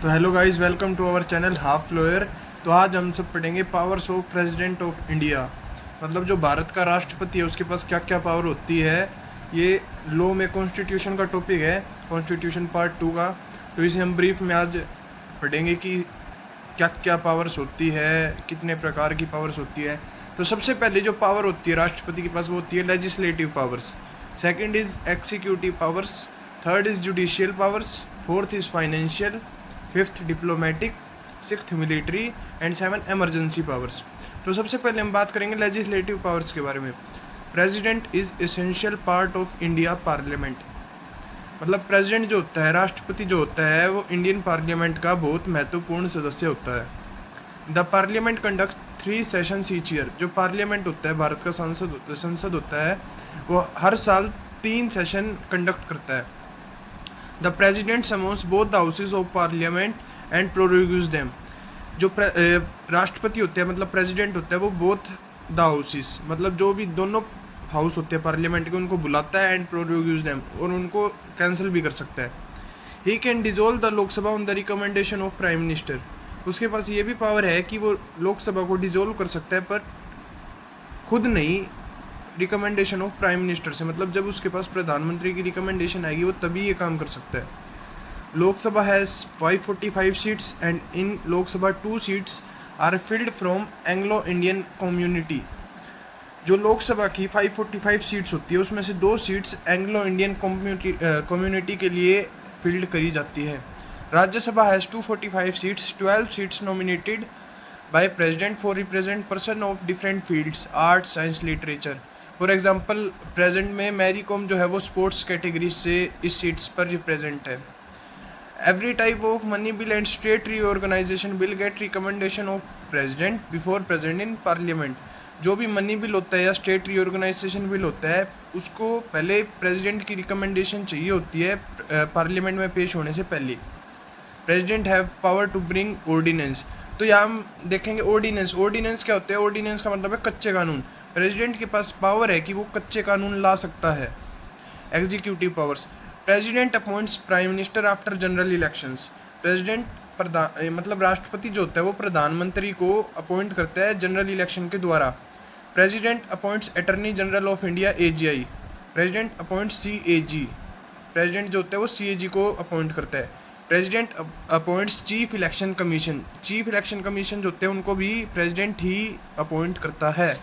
तो hello guys, welcome to our channel half lawyer. तो आज हम सब पढ़ेंगे powers of president of India. मतलब जो भारत का राष्ट्रपति है उसके पास क्या क्या पावर होती है। ये लॉ में कॉन्स्टिट्यूशन का टॉपिक है, कॉन्स्टिट्यूशन पार्ट 2 का। तो इसे हम ब्रीफ में आज पढ़ेंगे कि क्या क्या पावर्स होती है, कितने प्रकार की पावर्स होती है। तो सबसे पहले जो पावर होती है राष्ट्रपति के पास वो होती है legislative powers. Second is executive powers. Third is judicial powers. Fourth is financial. Fifth diplomatic. Sixth military and seven emergency powers. तो सबसे पहले हम बात करेंगे लेजिस्लेटिव पावर्स के बारे में। President is essential part of India parliament. मतलब प्रेसिडेंट जो होता है, राष्ट्रपति जो होता है, वो इंडियन पार्लियामेंट का बहुत महत्वपूर्ण सदस्य होता है। The parliament conduct 3 sessions each year. जो पार्लियामेंट होता है, भारत का संसद होता है, वो हर साल 3 सेशन कंडक्ट करता है। The president summons both the houses of parliament and prorogues them. जो राष्ट्रपति होते हैं, मतलब प्रेसिडेंट होता है, वो बोथ द हाउसेज, मतलब जो भी दोनों हाउस होते हैं पार्लियामेंट के, उनको बुलाता है एंड प्रोरोग्यूज देम, और उनको कैंसिल भी कर सकता है। He can dissolve the Lok Sabha on the recommendation of prime minister. उसके पास ये भी पावर है कि वो लोकसभा को डिजोल्व कर सकता है, पर खुद नहीं, रिकमेंडेशन ऑफ प्राइम मिनिस्टर से। मतलब जब उसके पास प्रधानमंत्री की रिकमेंडेशन आएगी वो तभी ये काम कर सकता है। Lok Sabha has 545 seats and in Lok Sabha 2 seats are filled from Anglo Indian community. जो लोकसभा की 545 सीट्स होती है उसमें से 2 सीट्स एंग्लो इंडियन कम्युनिटी के लिए फिल्ड करी जाती है। Rajya Sabha has 245 seats, 12 seats nominated by president for represent person of different fields, art, science, literature. For example present में मैरी कॉम जो है वो स्पोर्ट्स कैटेगरी से इस सीट्स पर रिप्रेजेंट है। Every type of money bill and state reorganisation bill get recommendation of president before present in parliament. जो भी मनी बिल होता है या स्टेट रीऑर्गेनाइजेशन बिल होता है, उसको पहले प्रेसिडेंट की रिकमेंडेशन चाहिए होती है पार्लियामेंट में पेश होने से पहले। President have power to bring ordinance. तो यहाँ हम देखेंगे ऑर्डिनेंस। ऑर्डिनेंस क्या होता है? ऑर्डिनेंस का मतलब है कच्चे कानून। प्रेसिडेंट के पास पावर है कि वो कच्चे कानून ला सकता है। Executive powers. President appoints prime minister after general elections. President मतलब राष्ट्रपति जो होता है वो प्रधानमंत्री को अपॉइंट करता है जनरल इलेक्शन के द्वारा। President appoints attorney general of India AGI। President appoints CAG। President जो होता है वो CAG को अपॉइंट करता है। President appoints chief election commission. Chief election commission जो होते हैं उनको भी प्रेसिडेंट ही अपॉइंट करता है।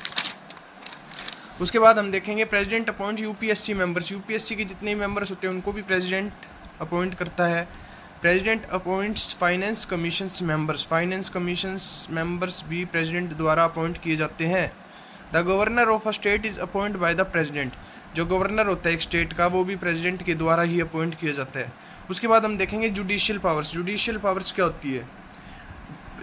उसके बाद हम देखेंगे president appoint UPSC members. UPSC के जितने मेंबर्स होते हैं उनको भी प्रेसिडेंट अपॉइंट करता है। President appoints finance commissions members. Finance commissions members भी प्रेसिडेंट द्वारा अपॉइंट किए जाते हैं। The governor of a state is appoint by the president. जो गवर्नर होता है एक स्टेट का, वो भी प्रेसिडेंट के द्वारा ही अपॉइंट किया जाता है। उसके बाद हम देखेंगे जुडिशियल पावर्स। जुडिशियल पावर्स क्या होती है?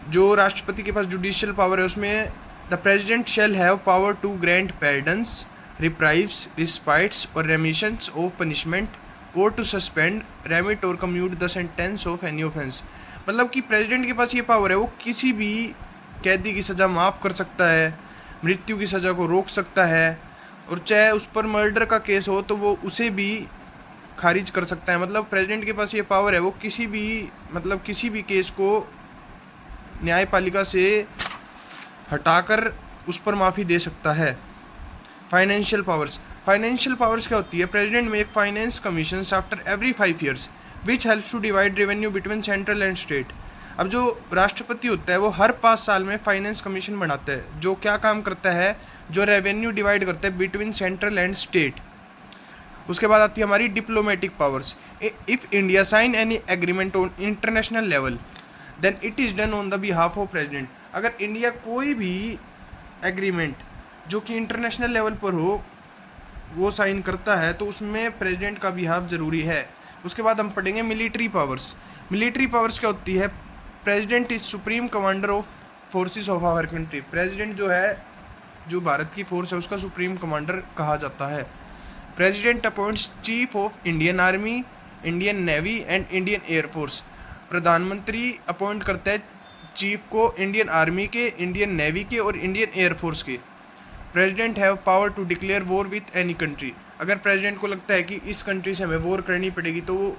जो राष्ट्रपति के पास जुडिशियल पावर है उसमें the president shall have power to grant pardons, reprieves, respites और रेमिशंस ऑफ पनिशमेंट, और टू सस्पेंड, रेमिट और commute the sentence of any offence. मतलब कि प्रेसिडेंट के पास ये पावर है, वो किसी भी कैदी की सज़ा माफ़ कर सकता है, मृत्यु की सज़ा को रोक सकता है, और चाहे उस पर मर्डर का केस हो तो वो उसे भी खारिज कर सकता है। मतलब प्रेसिडेंट के पास ये पावर है, वो किसी भी केस को न्यायपालिका से हटाकर उस पर माफ़ी दे सकता है। Financial powers. फाइनेंशियल पावर्स क्या होती है? President make finance commission after every 5 years which helps to divide revenue between central and state. अब जो राष्ट्रपति होता है वो हर 5 साल में फाइनेंस कमीशन बनाता है, जो क्या काम करता है? जो रेवेन्यू डिवाइड करता है बिटवीन सेंट्रल एंड स्टेट। उसके बाद आती है हमारी diplomatic powers. If India sign any agreement on international level then it is done on the behalf of president. अगर इंडिया कोई भी एग्रीमेंट जो कि इंटरनेशनल लेवल पर हो वो साइन करता है तो उसमें प्रेसिडेंट का बिहाफ ज़रूरी है। उसके बाद हम पढ़ेंगे मिलिट्री पावर्स। मिलिट्री पावर्स क्या होती है? President is supreme commander of forces of our country. President जो है, जो भारत की फोर्स है, उसका सुप्रीम कमांडर कहा जाता है। President appoints chief of Indian army, Indian navy and Indian air force. प्रधानमंत्री अपॉइंट करता है चीफ को इंडियन आर्मी के, इंडियन नेवी के और इंडियन एयरफोर्स के। President have power to declare war with any country. अगर प्रेसिडेंट को लगता है कि इस कंट्री से हमें वॉर करनी पड़ेगी तो वो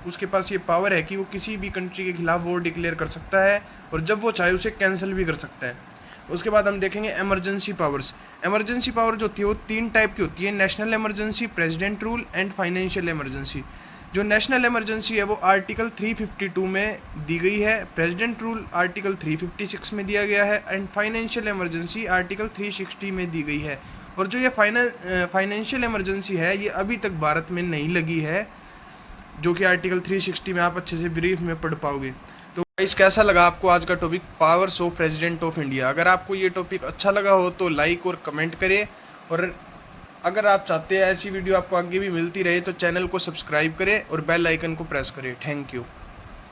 उसके पास ये पावर है कि वो किसी भी कंट्री के खिलाफ वॉर डिक्लेयर कर सकता है और जब वो चाहे उसे कैंसिल भी कर सकता है। उसके बाद हम देखेंगे इमरजेंसी पावर्स। इमरजेंसी पावर जो होती है वो 3 टाइप की होती है, national emergency, president rule and financial emergency. जो नेशनल इमरजेंसी है वो आर्टिकल 352 में दी गई है, प्रेसिडेंट रूल आर्टिकल 356 में दिया गया है एंड फाइनेंशियल इमरजेंसी आर्टिकल 360 में दी गई है। और जो ये फाइनेंशियल इमरजेंसी है ये अभी तक भारत में नहीं लगी है, जो कि आर्टिकल 360 में आप अच्छे से ब्रीफ में पढ़ पाओगे। तो गाइस कैसा लगा आपको आज का topic powers of president of India? अगर आपको ये टॉपिक अच्छा लगा हो तो लाइक और कमेंट करें, और अगर आप चाहते हैं ऐसी वीडियो आपको आगे भी मिलती रहे तो चैनल को सब्सक्राइब करें और बेल आइकन को प्रेस करें। Thank you.